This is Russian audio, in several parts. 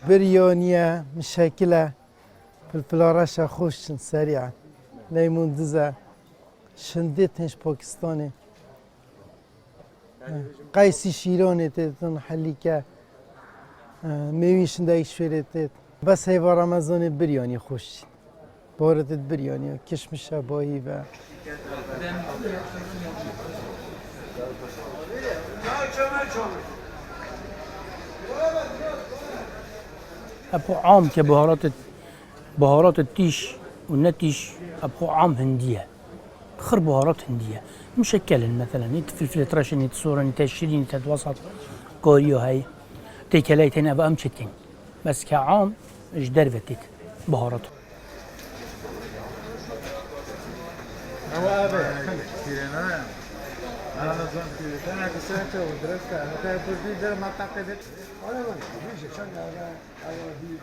بريونية مشاكلة بالفلاراشة خوش سريعة ليمون دزة شندتنش باكستاني قيسي شيروني تتن حليكا ميوين شندايش فيرتت بس هيفا رمضان بريوني خوش بارد بريوني كشمش شباهي و ابو عام بهارات التيش والنتيش ابو عام هنديه خر بهارات هنديه مشكله مثلا فلفل تراشني تصورني تشيرين تتوسط كوريو هاي تيكلايتين ابو امشتين بس كعام ايش درفتت بهاراته أنا نظام كذا أنا كسرت ودرست أنا كان بدي در ما تعقدت ولا ما فيش شغل على دي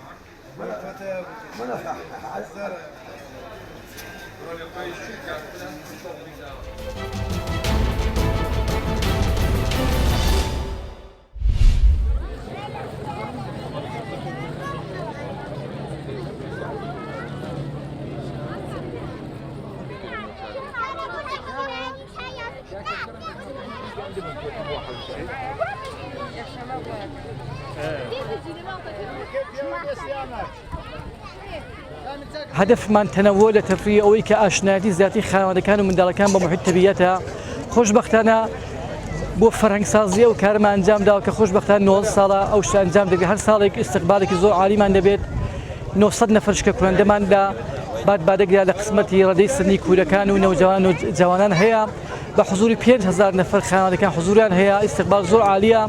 هدف من تنوع تفريغ أو كأشنادي ذاتي خانواده كانوا من دلكان بمحيط تبيتها خوشبختانه بو فرهنگ سازی و کارم انجام داد که خوشبختانه 9 ساله او شت انجام دادی هر سال استقبالك زور عالی من دبیت 900 نفر شکل کننده من دا بعد قال قسمتي ردي سني كولا كانوا نوجوان وجوانان هي بحضور 5000 نفر خانواده كان حضوران هي استقبال زور عاليه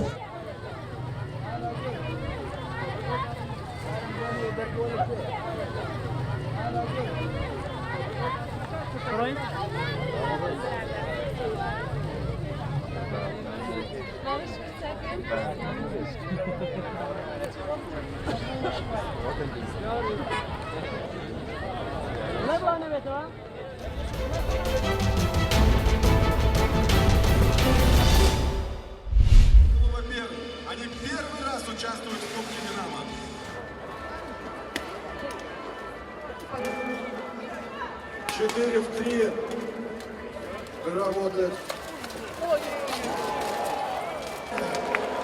Они первый раз участвуют в Кубке Динамо. Четыре в 3 работает.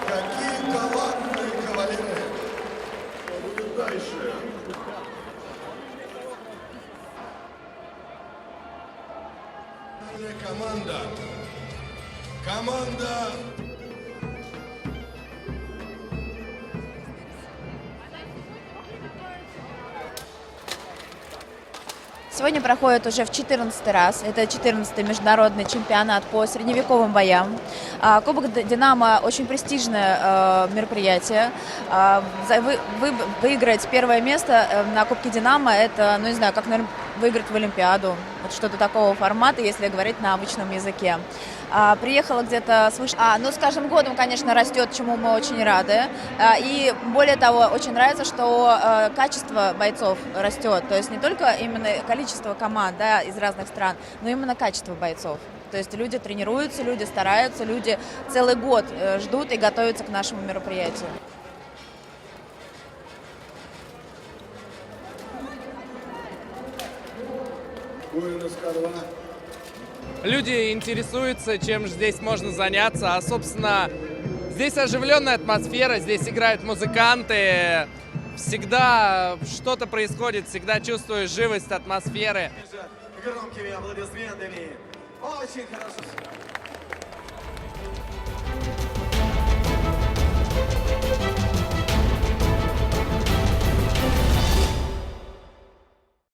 Какие талантливые кавалеры! Будут дальше. Команда. Сегодня проходит уже в 14-й раз. Это 14-й международный чемпионат по средневековым боям. Кубок Динамо очень престижное мероприятие. Выиграть первое место на Кубке Динамо — это, ну не знаю, как, наверное, выиграть в Олимпиаду. Вот что-то такого формата, если говорить на обычном языке. Приехала где-то свыше... Ну, с каждым годом, конечно, растет, чему мы очень рады. И более того, очень нравится, что качество бойцов растет. То есть не только именно количество команд, да, из разных стран, но именно качество бойцов. То есть люди тренируются, люди стараются, люди целый год ждут и готовятся к нашему мероприятию. Люди интересуются, чем здесь можно заняться, а, собственно, здесь оживленная атмосфера, здесь играют музыканты, всегда что-то происходит, всегда чувствуешь живость атмосферы. Громкими аплодисментами. Очень хорошо.